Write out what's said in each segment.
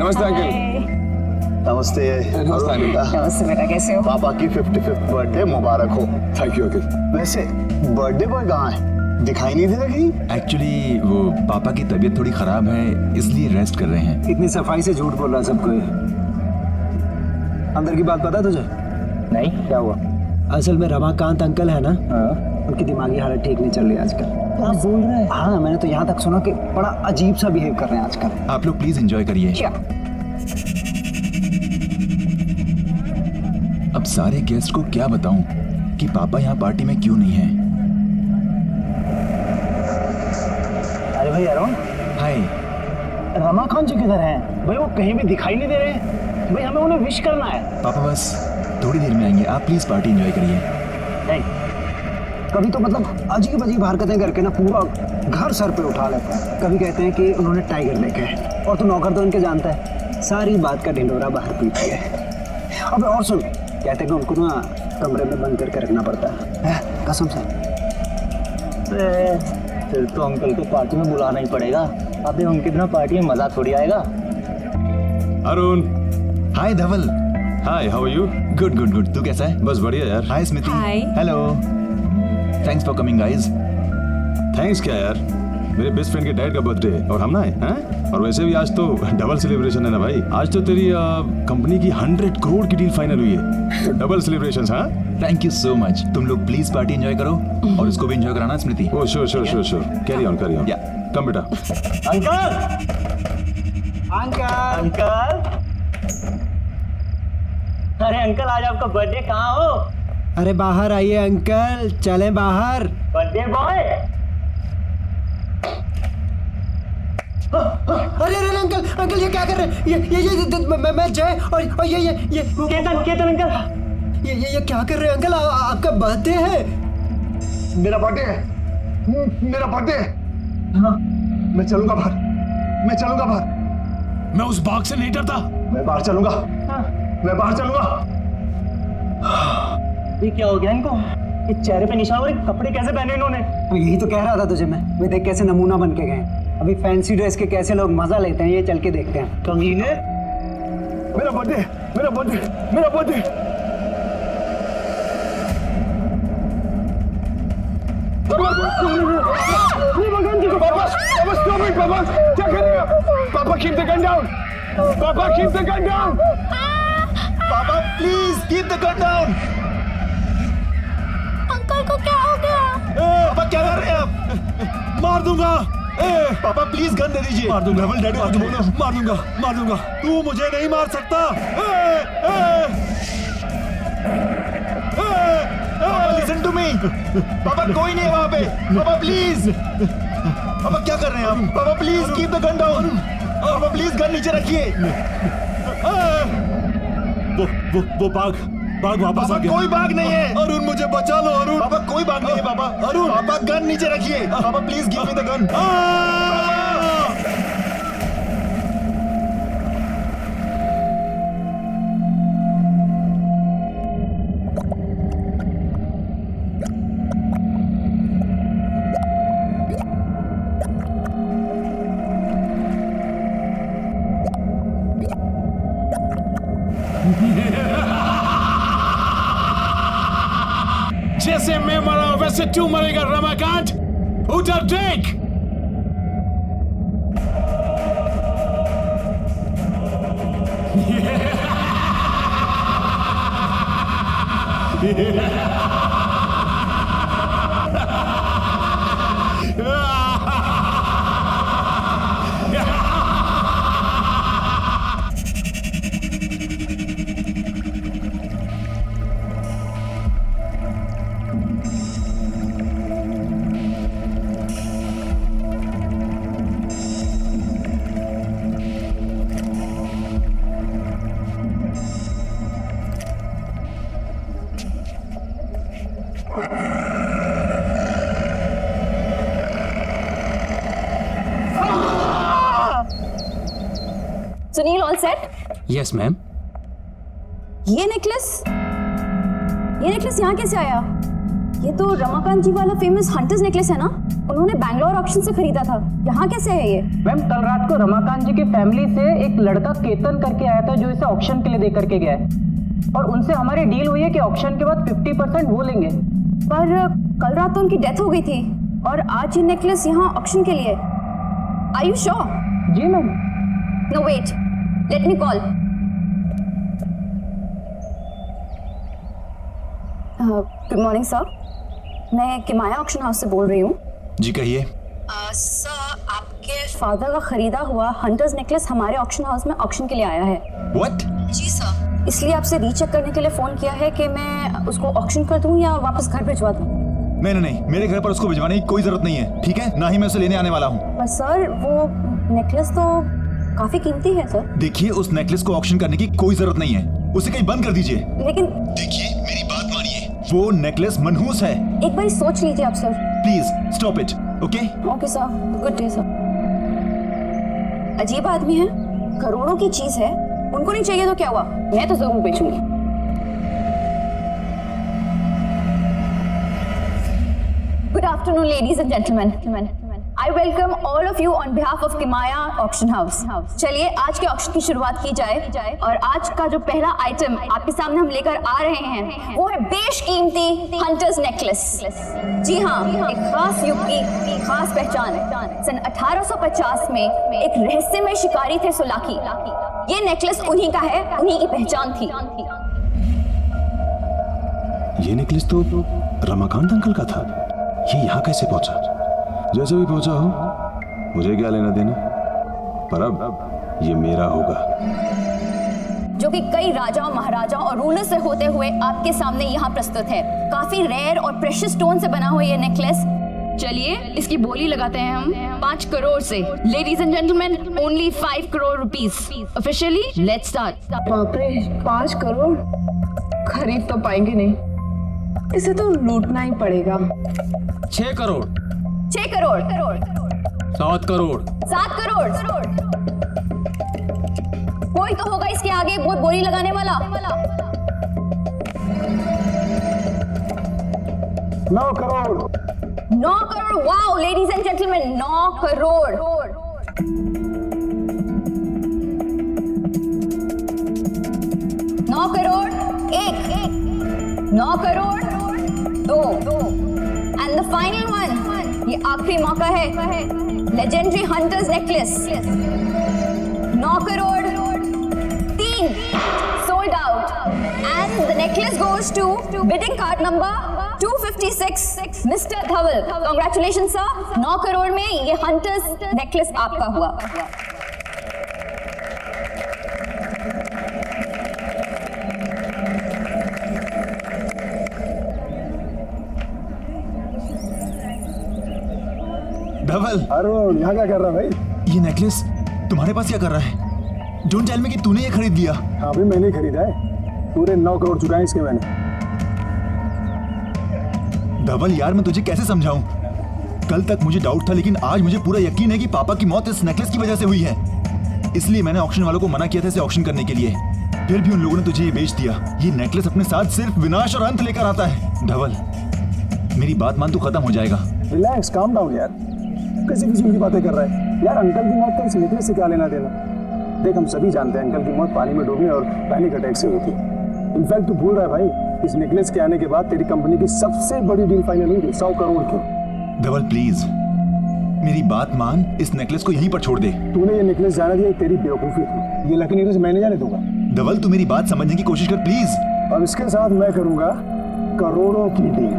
नमस्ते अंकल। नमस्ते। नमस्ते अंकल। नमस्ते बेटा, कैसे हो? पापा की 55th बर्थडे मुबारक हो। Thank you uncle. वैसे बर्थडे बॉय कहाँ है? दिखाई नहीं दे रहा कहीं। एक्चुअली वो पापा की तबीयत थोड़ी खराब है, इसलिए रेस्ट कर रहे हैं। इतनी सफाई से झूठ बोल रहा है सबको। अंदर की बात पता है तुझे? नहीं, क्या हुआ? असल में रमाकांत अंकल है ना, उनकी दिमागी हालत ठीक नहीं चल रही आजकल। क्या बोल रहा है? हाँ, मैंने तो यहाँ तक सुना कि बड़ा अजीब सा बिहेव कर रहे हैं आजकल। आप लोग प्लीज एंजॉय करिए। क्या? अब सारे गेस्ट को क्या बताऊं कि पापा यहाँ पार्टी में क्यों नहीं हैं। अरे भाई अरुण, हाय। रमाकांत जी किधर हैं? भाई वो कहीं भी दिखाई नहीं दे रहे। भाई हमें उन्हें विश करना है। पापा बस थोड़ी देर में आएंगे, आप प्लीज पार्टी एंजॉय करिए। नहीं, कभी तो मतलब अजीब अजीब हरकतें करके ना पूरा घर सर पे उठा लेते हैं। कभी कहते हैं कि उन्होंने टाइगर देखा है, और तू नौकर तो उनके जानता है, सारी बात का ढिंडोरा बाहर पीती है। अब और सुन, कहते हैं कि उनको ना कमरे में बंद करके रखना पड़ता है, कसम से। फिर तो अंकल को पार्टी में बुलाना ही पड़ेगा। अबे उनके बिना पार्टी में मजा थोड़ी आएगा। Arun. Hi Dhaval. Hi, how are you? Good good good, तू कैसा है? बस बढ़िया यार। Hi Smiti. Hi. Hello. Thanks for coming guys. Thanks क्या यार, मेरे बेस्ट फ्रेंड के डैड का बर्थडे है और हम ना हैं। और वैसे भी आज तो डबल सेलिब्रेशन है ना भाई। आज तो तेरी कंपनी की 100 करोड़ की डील फाइनल हुई है। Double celebrations. हाँ, थैंक यू सो मच। तुम लोग प्लीज पार्टी एंजॉय करो और इसको भी एंजॉय कराना Smriti. Oh sure sure sure sure, carry on carry on. Yeah come बेटा। अंकल, अंकल, अंकल, अरे अंकल आज आपका बर्थडे, कहाँ हो? अरे बाहर आइए अंकल, चले बाहर। Birthday boy. अरे अरे अंकल, अंकल ये क्या कर रहे हैं? मैं जय और ये केतन अंकल, ये क्या कर रहे हैं अंकल? आपका बर्थडे है। मेरा बर्थडे है, मेरा बर्थडे है। मैं चलूंगा बाहर, मैं चलूंगा बाहर। मैं उस बाग से नहीं डरता। मैं बाहर चलूंगा, मैं बाहर चलूंगा। ये क्या हो गया इनको? ये चेहरे पे निशान और कपड़े कैसे पहने इन्होंने? तो यही तो कह रहा था तुझे मैं। वे देख कैसे नमूना बन के गए। अभी फैंसी ड्रेस के कैसे लोग मजा लेते हैं, ये चल के देखते हैं। कमीने। मेरा बर्थडे, मेरा बर्थडे, मेरा बर्थडे। पापा, stop it, पापा, क्या कर रहे हो? पापा, keep the gun down. पापा, keep the gun down. पापा please keep the gun down. Uncle को क्या हो गया? पापा क्या कर रहे हैं आप? मार दूंगा। पापा प्लीज गन दे दीजिए। मार दूंगा, डैडी मार दूंगा, मार दूंगा। तू मुझे नहीं मार सकता। Listen to me. पापा कोई नहीं है वहाँ पे। पापा प्लीज। पापा क्या कर रहे हैं आप? पापा please keep the gun down. पापा प्लीज गन नीचे रखिए। वो बाघ वापस आ गया। कोई बाघ नहीं है। अरुण मुझे बचा लो अरुण। पापा कोई बाघ नहीं है पापा। अरुण पापा गन नीचे रखिए। पापा please give me the gun. जैसे मैं मरा वैसे तू मरेगा रमाकांत। उधर देख। Sunil, all set? Yes ma'am. ये नेकलेस यहाँ कैसे आया? ये तो रमाकांत जी वाला फेमस हंटर्स नेकलेस है ना? उन्होंने बैंगलोर ऑक्शन से खरीदा था, यहाँ कैसे है ये? मैम कल रात को रमाकांत जी की फैमिली से एक लड़का केतन करके आया था जो इसे ऑक्शन के लिए दे करके गया है, और उनसे हमारी डील हुई है कि ऑक्शन के बाद 50% वो लेंगे। पर कल रात तो उनकी डेथ हो गई थी और आज ये नेकलेस यहाँ ऑक्शन के लिए। Are you sure? जी ma'am. No wait, let me call. Good morning sir, मैं किमाया ऑक्शन हाउस से बोल रही हूँ। जी कहिए। सर, आपके फादर का खरीदा हुआ हंटर्स नेकलेस हमारे ऑक्शन हाउस में ऑक्शन के लिए आया है। व्हाट? जी सर, इसलिए आपसे रीचेक करने के लिए फोन किया है कि मैं उसको ऑक्शन कर दूं या वापस घर भिजवा दूं। नहीं नहीं नहीं, मेरे घर पर उसको भिजवाने की कोई जरूरत नहीं है, ठीक है? ना ही मैं उसे लेने आने वाला हूँ। पर सर वो नेकलेस तो काफी कीमती है सर। देखिए, उस नेकलेस को ऑक्शन करने की कोई जरूरत नहीं है, उसे कहीं बंद कर दीजिए। लेकिन देखिए मेरी बात मानिए, वो नेकलेस मनहूस है। एक बार सोच लीजिए आप sir. Please stop it. Okay okay sir, good day sir. अजीब आदमी है, करोड़ों की चीज है, उनको नहीं चाहिए तो क्या हुआ, मैं तो जरूर बेचूंगी। Good afternoon, ladies and gentlemen. I welcome all of you on behalf of Kimaya Auction House. चलिए आज के ऑक्शन की शुरुआत की जाए और आज का जो पहला आइटम आपके सामने हम लेकर आ रहे हैं वो है बेशकीमती हंटर्स नेकलेस। जी हाँ, एक खास युग की खास पहचान। सन 1850 में एक रहस्यमय शिकारी थे सोलाकी। ये नेकलेस उन्हीं का है, उन्हीं की पहचान थी। ये नेकलेस तो रमाकांत अंकल का था। ये यहाँ कैसे पहुंचा? जैसे भी पहुंचा हो, मुझे क्या लेना देना, पर अब ये मेरा होगा। जो कि कई राजाओं, महाराजाओं और रूलर से होते हुए आपके सामने यहाँ प्रस्तुत है। काफी रेयर और प्रेशियस स्टोन से बना हुआ ये नेकलेस। चलिए इसकी बोली लगाते हैं हम 5 करोड़ से। Ladies and gentleman, only 5 crore rupees. Officially let's start. बाप रे, 5 करोड़ खरीद तो पाएंगे नहीं, इसे तो लूटना ही पड़ेगा। 6 करोड़ 6 करोड़ 7 करोड़ 7 करोड़। कोई तो होगा इसके आगे बहुत बोली लगाने वाला। 9 crore 9 crore. Wow ladies and gentleman, 9 crore. 9 crore 1, 9 crore 2, and the final one, ये आखिरी मौका है। Legendary hunters necklace 9 crore 3, sold out, and the necklace goes to bidding card number 256, mister Dhaval. Congratulation sir, 9 crore में ये हंटर्स नेकलेस आपका हुआ। धवल, अरुण यहाँ क्या कर रहा है भाई? ये नेकलेस तुम्हारे पास क्या कर रहा है? डोंट टेल मी कि तूने ये खरीद लिया। हाँ भाई, मैंने खरीदा है। पूरे 9 करोड़ चुकाए इसके मैंने। धवल यार, मैं तुझे कैसे समझाऊं? कल तक मुझे डाउट था, लेकिन आज मुझे पूरा यकीन है कि पापा की मौत इस नेकलेस की वजह से हुई है। इसलिए मैंने ऑक्शन वालों को मना किया था इसे ऑक्शन करने के लिए, फिर भी उन लोगों ने तुझे ये बेच दिया। ये नेकलेस अपने साथ सिर्फ विनाश और अंत लेकर आता है। धवल मेरी बात मान, तू खत्म हो जाएगा। रिलैक्स, काम डाउन यार, कैसी किसी की बातें कर रहा है यार? अंकल की मौत का इस नेकलेस से क्या लेना देना? देख, हम सभी जानते हैं अंकल की मौत पानी में डूबने और पैनिक अटैक से हुई थी। इनफैक्ट तू भूल रहा है भाई, इस नेकलेस के आने के बाद तेरी कंपनी की सबसे बड़ी डील फाइनल हुई 100 करोड़ की। धवल प्लीज मेरी बात मान, इस नेकलेस को यहीं पर छोड़ दे। तूने ये नेकलेस जाना दिया, तेरी बेवकूफी थी। ये लकी नेकलेस मैंने जाने दूंगा। धवल तू मेरी बात समझने की कोशिश कर प्लीज। और इसके साथ मैं करूंगा करोड़ों की डील।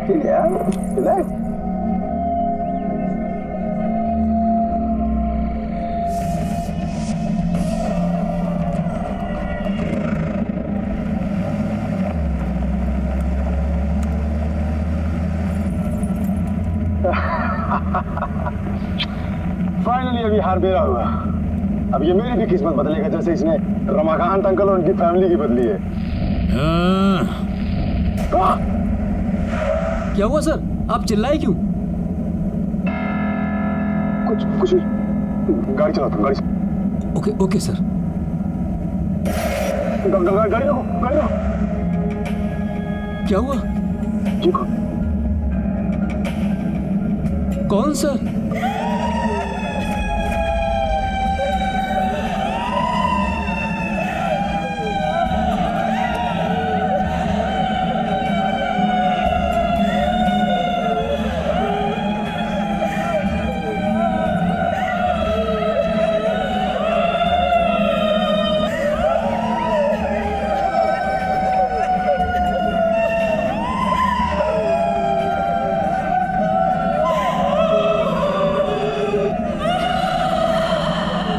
ठीक है यार, रिलैक्स। फाइनली अभी हार मेरा हुआ। अब ये मेरी भी किस्मत बदलेगा, जैसे इसने रमाकांत अंकल और उनकी फैमिली की बदली है। क्या हुआ सर, आप चिल्लाए क्यों? कुछ गाड़ी चलाता हूँ, गाड़ी। Okay sir. गाड़ी रोको, गाड़ी रोको। क्या हुआ? देखो, कौन सर?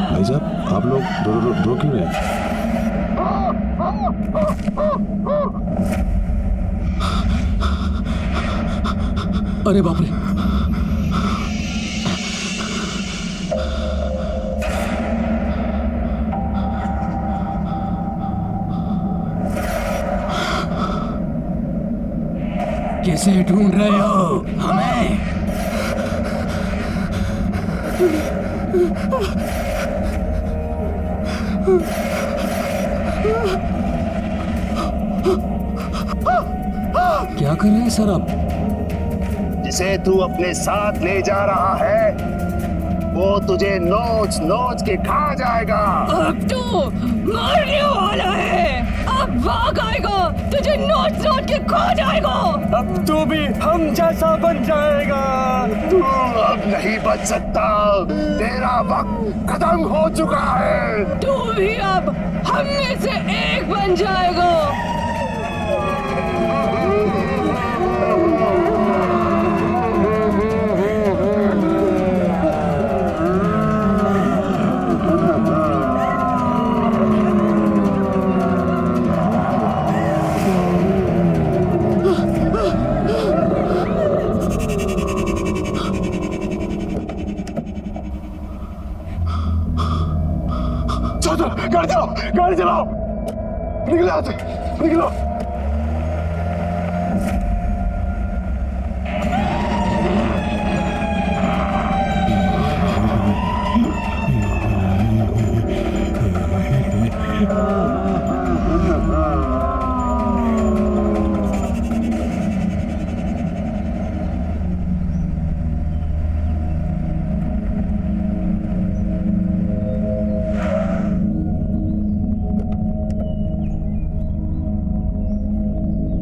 भाई साहब आप लोग रो क्यों रहे हैं? अरे बाप रे! कैसे ढूंढ रहे हो हमें? क्या कर रहे हैं सर आप? जिसे तू अपने साथ ले जा रहा है वो तुझे नोच नोच के खा जाएगा। अब तू मरने वाला है, अब भाग आएगा, तुझे नोच नोच के खा जाएगा। अब तू भी हम जैसा बन जाएगा। तू अब नहीं बच सकता, तेरा वक्त खत्म हो चुका है। तू भी अब हम में से एक बन जाएगा। गाड़ी चलाओ, निकलो यहाँ से, निकलो।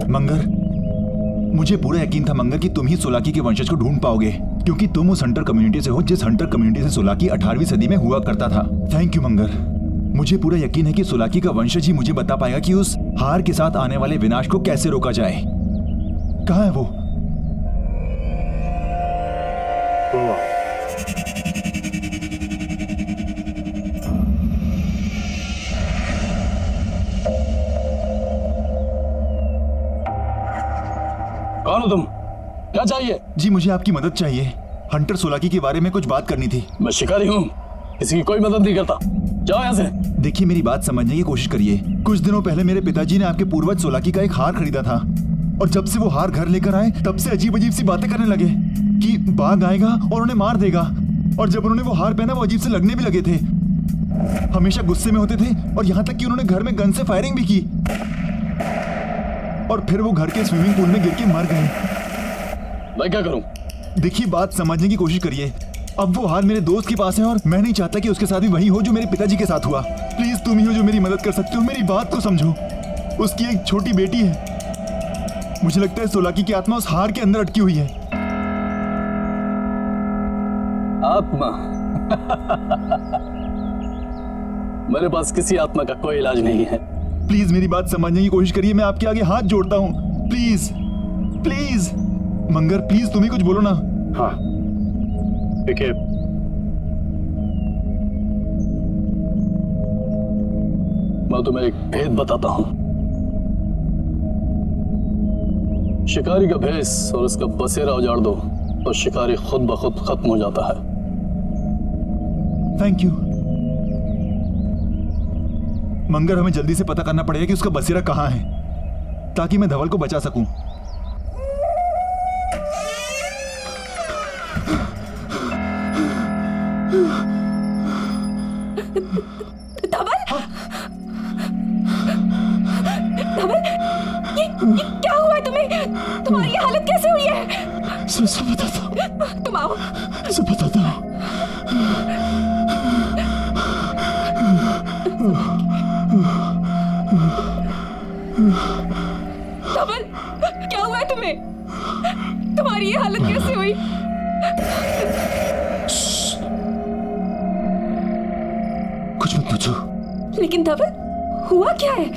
मंगर, मुझे पूरा यकीन था मंगर कि तुम ही सोलाकी के वंशज को ढूंढ पाओगे, क्योंकि तुम उस हंटर कम्युनिटी से हो जिस हंटर कम्युनिटी से सोलाकी 18वीं सदी में हुआ करता था। थैंक यू मंगर, मुझे पूरा यकीन है कि सोलाकी का वंशज ही मुझे बता पाएगा कि उस हार के साथ आने वाले विनाश को कैसे रोका जाए। कहाँ है वो? कौन हो तुम? क्या चाहिए? जी मुझे आपकी मदद चाहिए। हंटर सोलाकी के बारे में कुछ बात करनी थी। मैं शिकारी हूँ, किसी की कोई मदद नहीं करता। जाओ यहाँ से। देखिए मेरी बात समझने की कोशिश करिए। कुछ दिनों पहले मेरे पिताजी ने आपके पूर्वज सोलाकी का एक हार खरीदा था, और जब से वो हार घर लेकर आए तब से अजीब अजीब सी बातें करने लगे कि बाघ आएगा और उन्हें मार देगा। और जब उन्होंने वो हार पहना वो अजीब से लगने भी लगे थे, हमेशा गुस्से में होते थे, और यहाँ तक कि उन्होंने घर में गन से फायरिंग भी की, और फिर वो घर के स्विमिंग पूल में गिर के मर गए। मैं क्या करूं? देखिए बात समझने की कोशिश करिए। अब वो हार मेरे दोस्त के पास है और मैं नहीं चाहता कि उसके साथ भी वही हो जो मेरे पिताजी के साथ हुआ। प्लीज तुम ही हो जो मेरी मदद कर सकते हो। मेरी बात को समझो। उसकी एक छोटी बेटी है। मुझे लगता है सोलाकी की आत्मा उस हार के अंदर अटकी हुई है। आत्मा? मेरे पास किसी आत्मा का कोई इलाज नहीं है। प्लीज मेरी बात समझने की कोशिश करिए। मैं आपके आगे हाथ जोड़ता हूँ। प्लीज प्लीज मंगर, प्लीज तुम ही कुछ बोलो ना। हाँ ठीक है, मैं तुम्हें एक भेद बताता हूं। शिकारी का भेष और उसका बसेरा उजाड़ दो तो शिकारी खुद ब खुद खत्म हो जाता है। थैंक यू मंगर, हमें जल्दी से पता करना पड़ेगा कि उसका बसेरा कहाँ है, ताकि मैं धवल को बचा सकूं। धवल, धवल, ये क्या हुआ है तुम्हें? तुम्हारी हालत कैसे हुई है? सब बताता हूं। तुम आओ। सब बताता हूँ। धवल, क्या हुआ है तुम्हें? तुम्हारी ये हालत कैसे हुई? कुछ मत पूछो। लेकिन धवल, हुआ क्या है?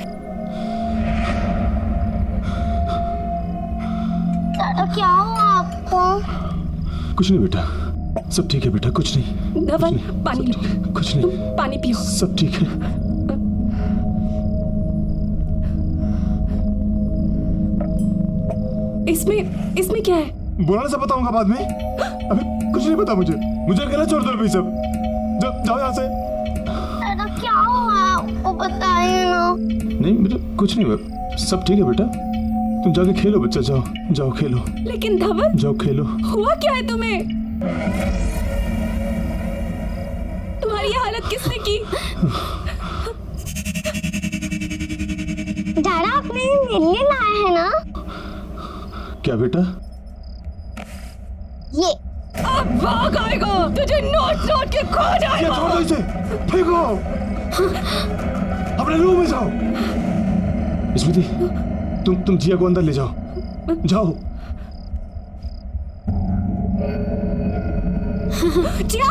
दादा क्या हुआ आपको? कुछ नहीं बेटा, सब ठीक है बेटा, कुछ नहीं। धवल, कुछ नहीं, पानी सब ठीक है, कुछ नहीं, तुम पानी पियो। सब ठीक है। इसमें क्या है? बोला सब बताऊंगा बाद में। अभी कुछ नहीं पता मुझे अकेला छोड़ दो अभी सब। जाओ यहाँ से। दादा क्या हुआ आपको बताइए ना। नहीं मुझे कुछ नहीं हुआ, सब ठीक है बेटा। तुम जाके खेलो बच्चा, जाओ खेलो। लेकिन धवल, जाओ खेलो। हुआ क्या है तुम्हें? तुम्हारी ये हालत किसने की? दादा आपने नीले लाए हैं ना? क्या बेटा? ये अब भाग आएगा, तुझे नोच के खो क्या जाएगा। छोड़ दो इसे, फेंको। अपने रूम में जाओ। स्मृति, तुम जिया को अंदर ले जाओ। जिया,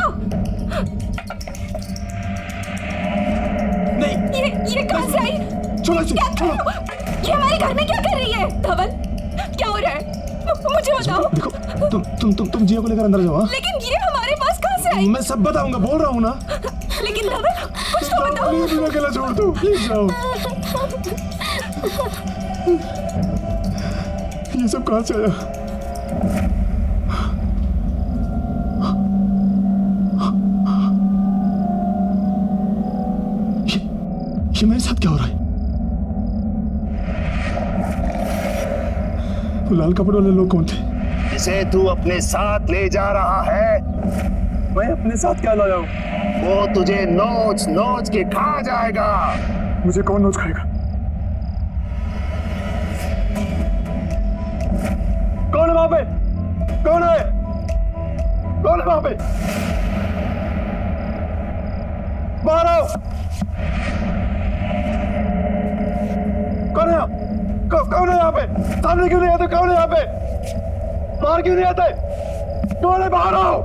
नहीं, ये कहाँ से आई? छोड़ो इसे, छोड़ो। ये हमारे घर में क्या कर रही है? धवल, क्या हो रहा है? मुझे बताओ। देखो, तुम जिया को लेकर अंदर जाओ। हाँ? लेकिन ये हमारे पास कहाँ से आई? मैं सब बताऊंगा, बोल रहा हूँ ना। लेकिन धवल, कुछ तो बताओ। प्लीज मुझे अकेला छोड़ दो, प्लीज जाओ। ये सब कहाँ से आया? ये मेरे साथ क्या हो रहा है? वो लाल कपड़े वाले लोग कौन थे? इसे तू अपने साथ ले जा रहा है? मैं अपने साथ क्या लाया हूँ? वो तुझे नोच के खा जाएगा। मुझे कौन नोच खाएगा? कौन है वहां पे? कौन है वहां पे? बाहर आओ। कौन है? कौन है यहाँ पे? सामने क्यों नहीं आते? कौन है यहाँ पे? बाहर क्यों नहीं आते? कौन है? बाहर आओ।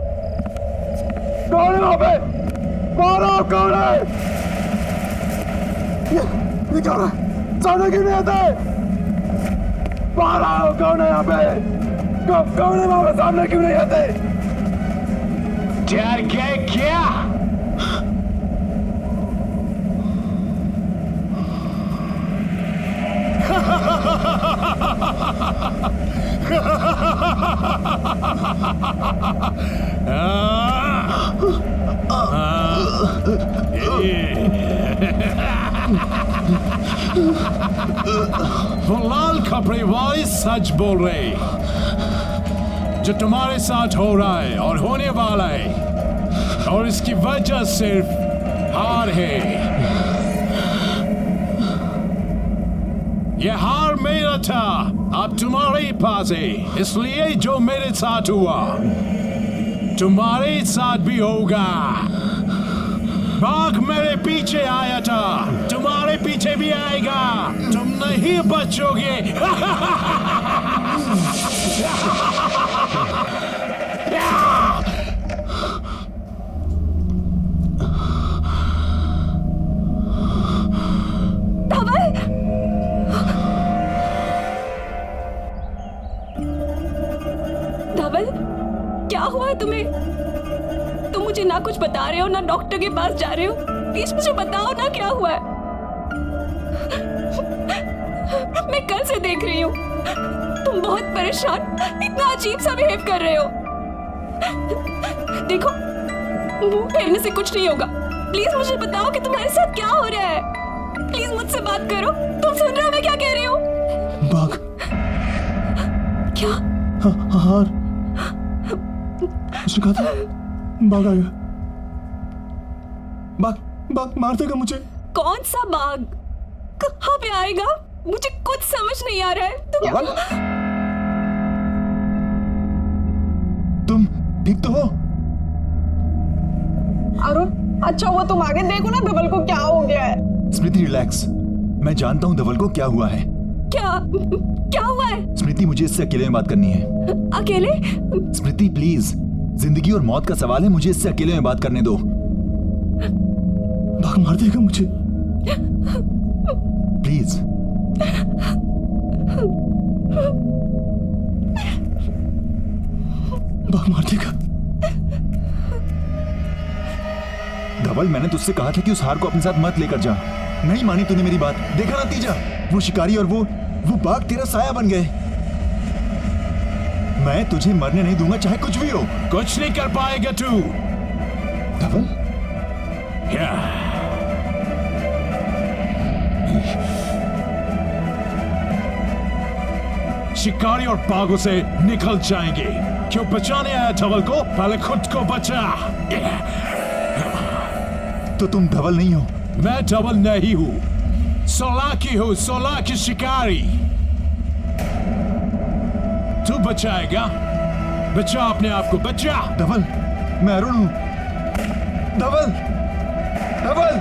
कौन है वहां पे? बाहर आओ। कौन है? ये क्या हो रहा है? सामने क्यों नहीं आते? बाहर आओ। कौन है यहाँ पे? कौन है वहां पे? सामने क्यों नहीं आते? डर गए क्या? वो लाल कपड़े वाली सच बोल रहे। जो तुम्हारे साथ हो रहा है और होने वाला है, और इसकी वजह सिर्फ हार है। ये हार मेरा था, अब तुम्हारे पास है। इसलिए जो मेरे साथ हुआ तुम्हारे साथ भी होगा। बाघ मेरे पीछे आया था, तुम्हारे पीछे भी आएगा। तुम नहीं बचोगे। धवल, क्या हुआ है तुम्हें? तुम मुझे ना कुछ बता रहे हो, ना डॉक्टर के पास जा रहे हो। प्लीज मुझे बताओ ना, क्या हुआ है? मैं कल से देख रही हूँ, तुम बहुत परेशान, इतना अजीब सा बिहेव कर रहे हो। देखो, मुंह फेरने से कुछ नहीं होगा। प्लीज मुझे बताओ कि तुम्हारे साथ क्या हो रहा है। प्लीज मुझसे बात करो। तुम सुन रहे हो मैं क्या कह रही हूँ? बाघ। क्या? हार। उसने कहा था बाघ आएगा। बाघ मार देगा मुझे। कौन सा बाघ? कहाँ पे आएगा? मुझे कुछ समझ नहीं आ रहा है। ठीक तो हो? अरुण, अच्छा हुआ तुम आगे देखो ना धवल को क्या हो गया है। स्मृति रिलैक्स, मैं जानता हूँ धवल को क्या हुआ है। क्या हुआ है? स्मृति मुझे इससे अकेले में बात करनी है। अकेले? स्मृति प्लीज, जिंदगी और मौत का सवाल है, मुझे इससे अकेले में बात करने दो। भाग मार देगा मुझे, प्लीज। भाग मार देगा। धवल, मैंने तुझसे कहा था कि उस हार को अपने साथ मत लेकर जा। नहीं मानी तूने मेरी बात। देखा नतीजा, वो शिकारी और वो बाघ तेरा साया बन गए। मैं तुझे मरने नहीं दूंगा, चाहे कुछ भी हो। कुछ नहीं कर पाएगा तू। धवल, शिकारी और बाघों से निकल जाएंगे। क्यों बचाने आया धवल को? पहले खुद को बचा। तो तुम धवल नहीं हो? मैं धवल नहीं हूं, सोलाकी हूं, सोलाकी शिकारी। तू बचाएगा? बचा अपने आप को, बचा। धवल, मैं अरुण हूं। धवल, धवल।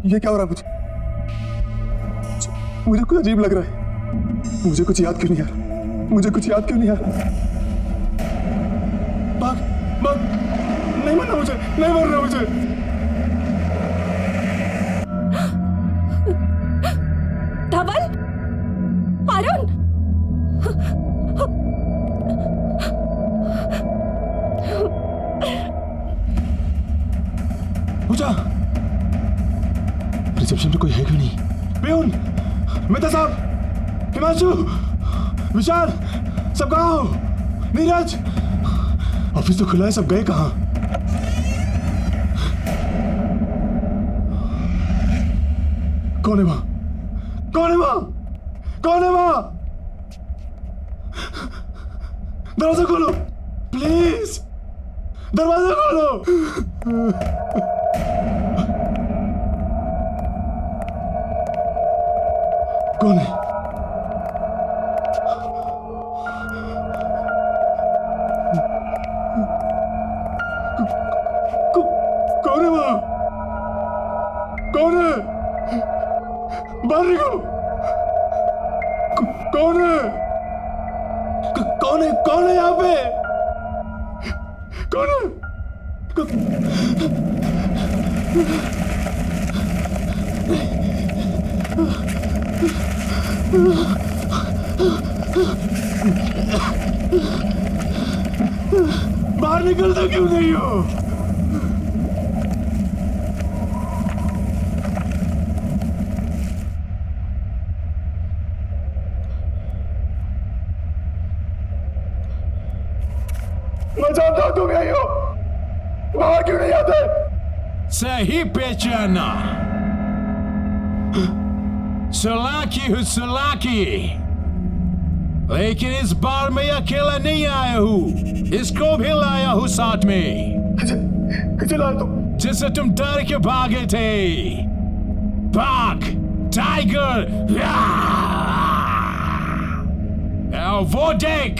ये क्या हो रहा है मुझे कुछ अजीब लग रहा है। मुझे कुछ याद क्यों नहीं आ रहा? मुझे कुछ याद क्यों नहीं आ रहा? भाग, भाग, नहीं मरना मुझे, नहीं मरना मुझे। धवल, अरुण, पूजा, रिसेप्शन पे कोई है क्यों नहीं? पियून, मेहता साहब, हिमांशु, विशाल, सब कहाँ हो? नीरज, ऑफिस तो खुला है, सब गए कहाँ? कौन है वहां? कौन है वहां? कौन है वहां? दरवाजा खोलो, प्लीज, दरवाजा खोलो। कौन है? कौन है वहां? कौन है? बाहर निकलो। कौन है? कौन है? कौन है यहाँ पे? कौन है? बाहर निकलता क्यों नहीं हो? मैं जानता हूं तुम यही हो, बाहर क्यों नहीं आते? सही पहचाना, सोलाकी हूँ, सोलाकी। लेकिन इस बार मैं अकेला नहीं आया हूँ, इसको भी लाया हूँ साथ में। चला तुम, जिससे तुम डर के भागे थे। बाघ, टाइगर, वो देख।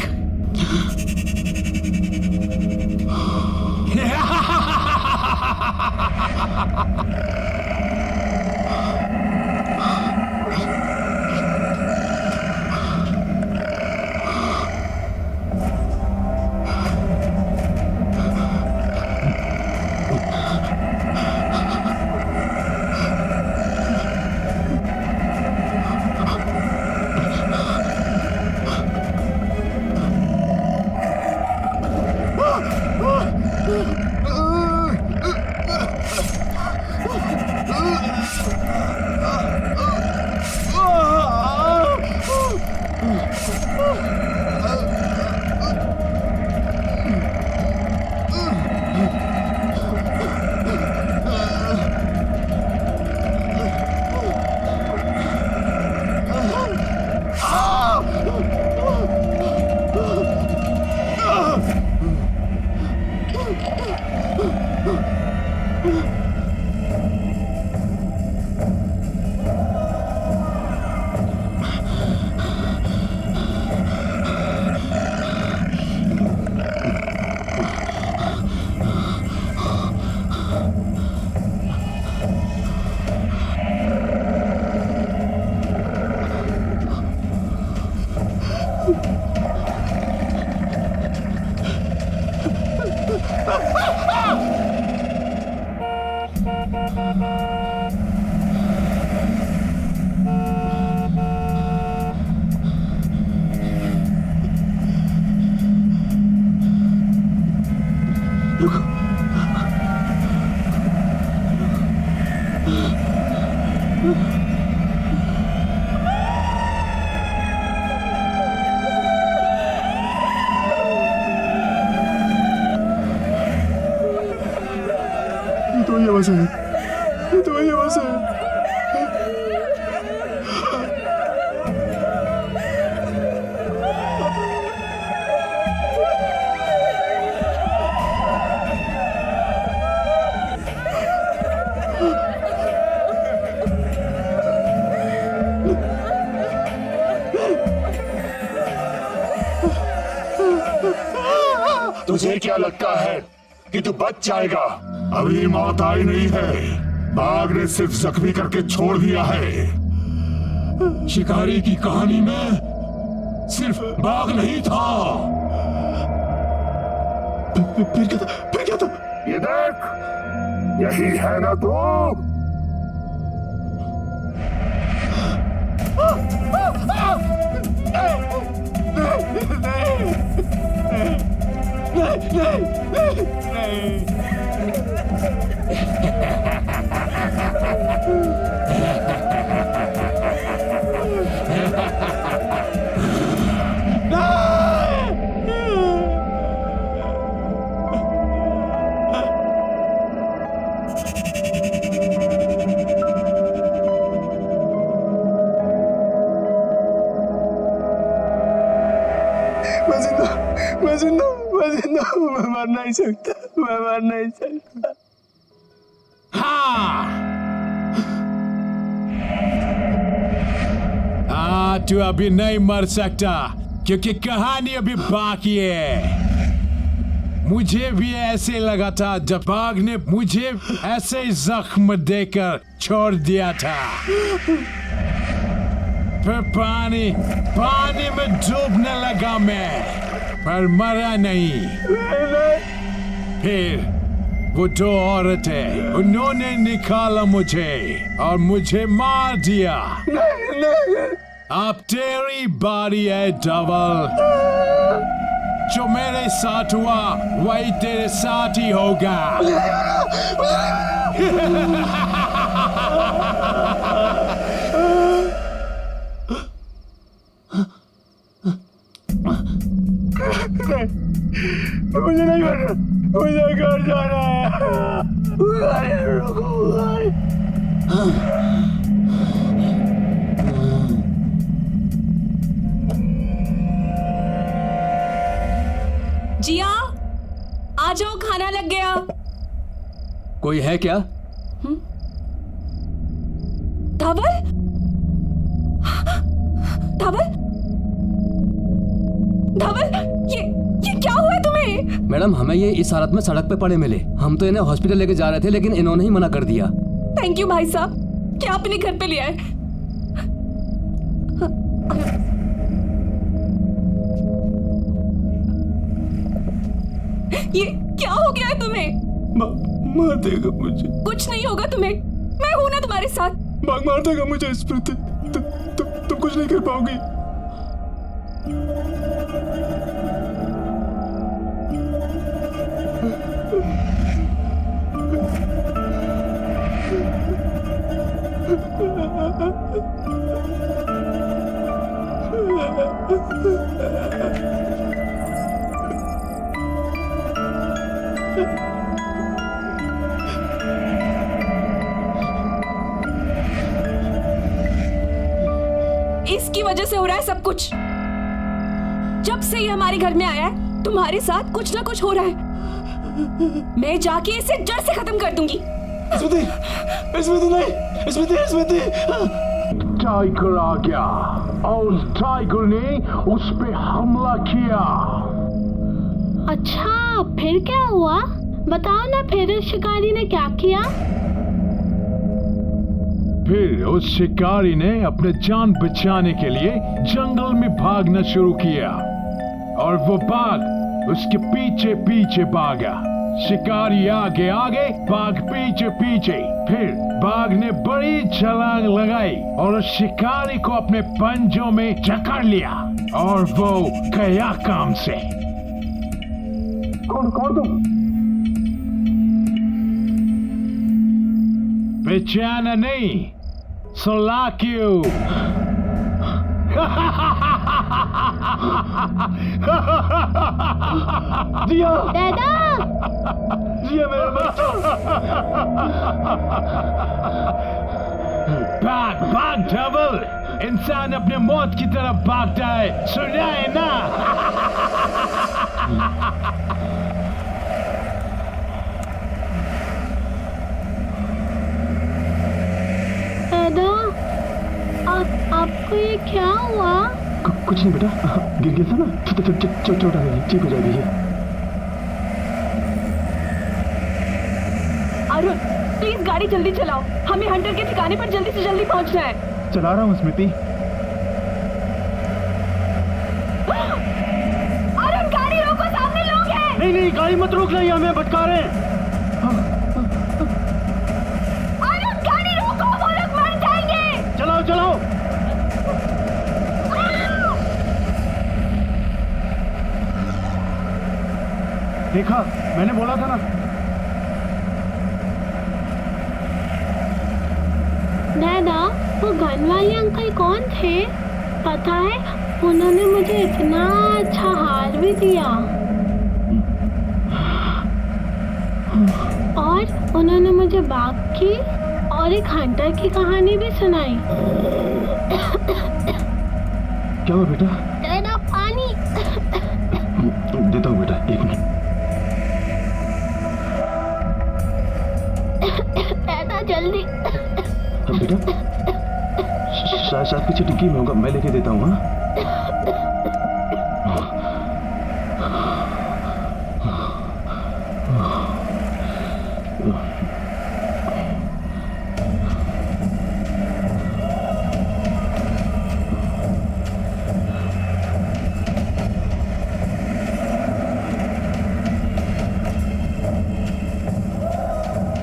ये तो ये बस है, ये तो ये बस है। तुझे क्या लगता है कि तू बच जाएगा? अभी मौत आई नहीं है, बाघ ने सिर्फ जख्मी करके छोड़ दिया है। शिकारी की कहानी में सिर्फ बाघ नहीं था। फिर क्या था? फिर क्या था? ये देख, यही है ना तू? मैं मर नहीं सकता, मैं मर नहीं सकता। हाँ, तू अभी नहीं मर सकता क्योंकि कहानी अभी बाकी है। मुझे भी ऐसे लगा था जब बाघ ने मुझे ऐसे जख्म देकर छोड़ दिया था। फिर पानी में डूबने लगा मैं, पर मरा नहीं। फिर वो दो औरतें, उन्होंने निकाला मुझे और मुझे मार दिया। अब तेरी बारी है डबल। जो मेरे साथ हुआ वही तेरे साथ ही होगा। मुझे नहीं मरना, मुझे घर जाना है। जिया, आ जाओ, खाना लग गया। कोई है क्या? धवल, धवल, धवल, ये क्या हुआ तुम्हें? मैडम, हमें ये इस हालत में सड़क पे पड़े मिले। हम तो इन्हें हॉस्पिटल लेके जा रहे थे, लेकिन इन्होंने ही मना कर दिया। थैंक यू भाई साहब, क्या अपने घर पे ले आए। ये क्या हो गया है तुम्हें? मार देगा मुझे। कुछ नहीं होगा तुम्हें, मैं हूं ना तुम्हारे साथ। बाघ मार देगा मुझे स्मृति। तुम कुछ नहीं कर पाओगी। इसकी वजह से हो रहा है सब कुछ। जब से ये हमारे घर में आया है, तुम्हारे साथ कुछ ना कुछ हो रहा है। मैं जाके इसे जड़ से खत्म कर दूंगी। स्मृति नहीं, स्मृति। टाइगर आ गया और टाइगर ने उस पे हमला किया। अच्छा, फिर क्या हुआ? बताओ ना, फिर शिकारी ने क्या किया? फिर उस शिकारी ने अपने जान बचाने के लिए जंगल में भागना शुरू किया और वो बाघ उसके पीछे पीछे भागा। शिकारी आगे आगे, बाघ पीछे पीछे। फिर बाघ ने बड़ी छलांग लगाई और उस शिकारी को अपने पंजों में जकड़ लिया और वो गया काम से। कौन तुम? पहचाना नहीं? सोलाक्यू। जिया, दादा जिया मेरे बच्चों। भाग डबल। इंसान अपने मौत की तरफ भागता है, सुना है ना? दादा आपको ये क्या हुआ? कुछ नहीं बेटा, गिर गया था ना, चोट आ गई, ठीक हो जाएगी ये। अरुण प्लीज गाड़ी जल्दी चलाओ, हमें हंटर के ठिकाने पर जल्दी से जल्दी पहुंचना है। चला रहा हूँ स्मृति। अरुण गाड़ी रोको, सामने लोग हैं। नहीं गाड़ी मत रोक, नहीं हमें भटका रहे हैं। अरुण गाड़ी रोको, वो लोग मर जाएंगे। चलाओ। देखा, मैंने बोला था ना। दादा वो गन वाले अंकल कौन थे? पता है उन्होंने मुझे इतना अच्छा हार भी दिया और उन्होंने मुझे बाघ की और एक हंटर की कहानी भी सुनाई। क्या हुआ बेटा? दादा पानी। देता हूँ बेटा, एक मिनट। दादा जल्दी। बेटा शायद पीछे डिग्गी में होगा, मैं लेके देता हूँ।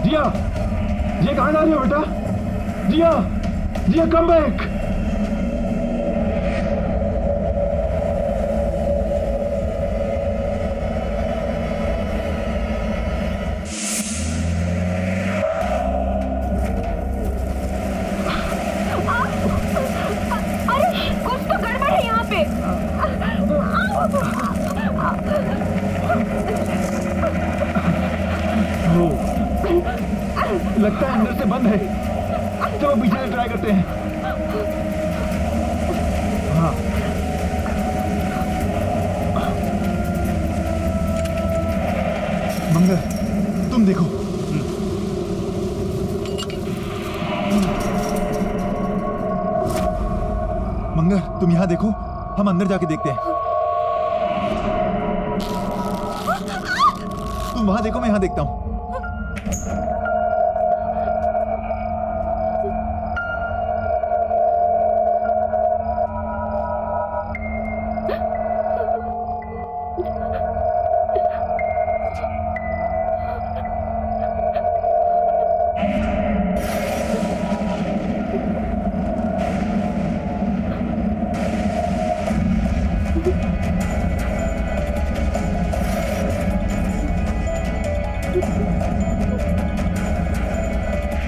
जिया कहाँ जा रही हो बेटा? जिया कम बैक। अरे कुछ तो गड़बड़ है यहाँ पे। लगता है अंदर से बंद है। चलो पीछे से ट्राई करते हैं। हाँ मंगर तुम देखो। मंगर तुम यहाँ देखो, हम अंदर जाके देखते हैं। तुम वहां देखो, मैं यहाँ देखता हूँ।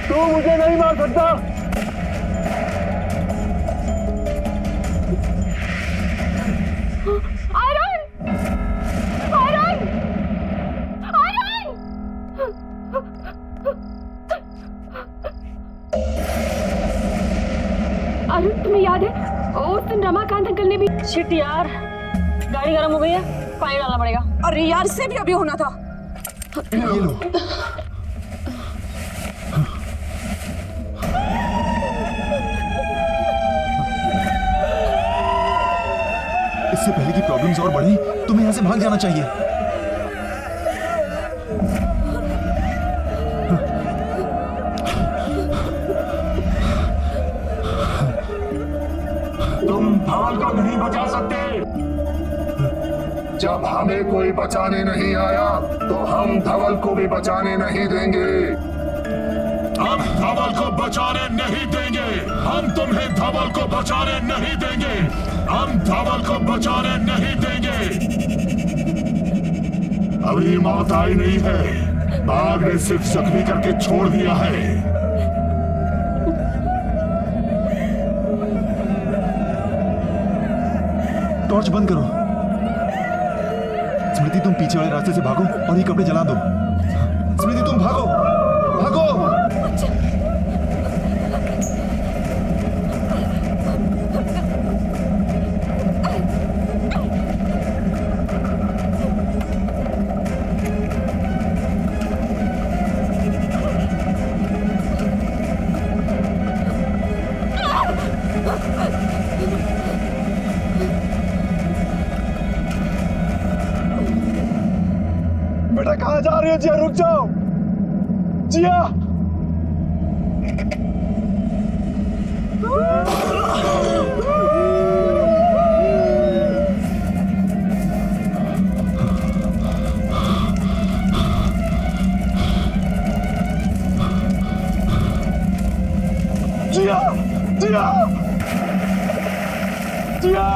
तू मुझे नहीं मार सकता। अरुण तुम्हें याद है उस दिन रमाकांत अंकल ने भी। शिट यार, गाड़ी गर्म हो गई है, पानी डालना पड़ेगा। अरे यार इससे भी अभी होना था। ये लो। इससे पहले की प्रॉब्लम्स और बढ़े, तुम्हें यहाँ से भाग जाना चाहिए। बचा सकते। जब हमें कोई बचाने नहीं आया तो हम धवल को भी बचाने नहीं देंगे। हम धवल को बचाने नहीं देंगे। हम तुम्हें धवल को बचाने नहीं देंगे। हम धवल को बचाने नहीं देंगे। अभी मौत आई नहीं है, बाघ ने सिर्फ जख्मी करके छोड़ दिया है। टॉर्च बंद करो। स्मृति तुम पीछे वाले रास्ते से भागो और ये कपड़े जला दो। स्मृति तुम भागो भागो। बेटा कहाँ जा रही हो? जिया रुक जाओ। जिया जिया जिया जिया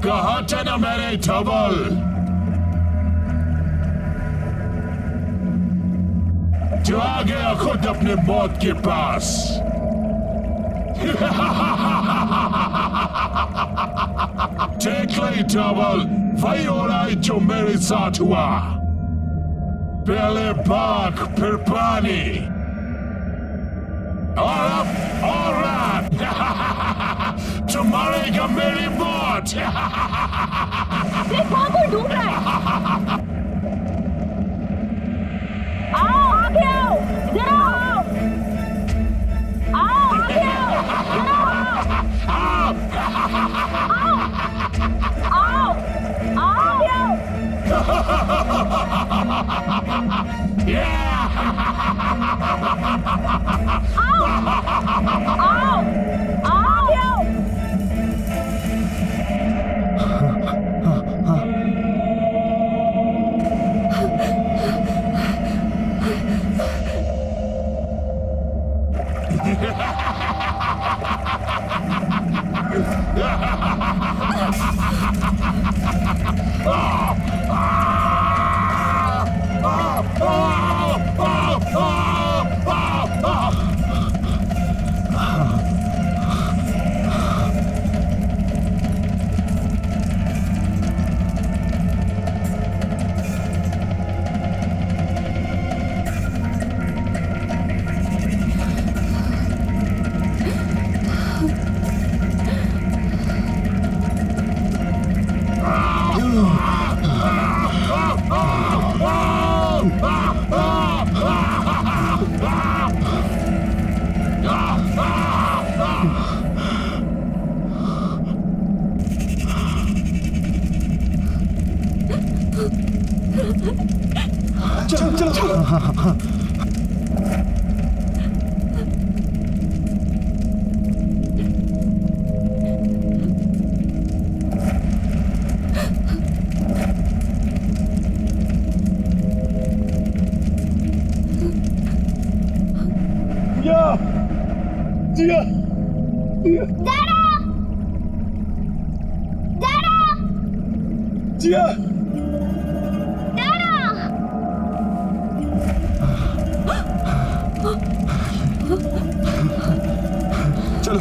कहा था ना मेरे धवल, जो आ गया खुद अपने मौत के पास। देख ले धवल, वही हो रहा है जो मेरे साथ हुआ। पहले बाघ फिर पानी और अब और रात। तुम्हारे का मेरी मौत। देखो कोई ढूंढ रहा है। आओ आगे आओ, इधर आओ। आओ आगे आओ, इधर आओ। आओ आगे आओ। आओ आगे आओ। चलो चलो हाँ। जिया जिया चलो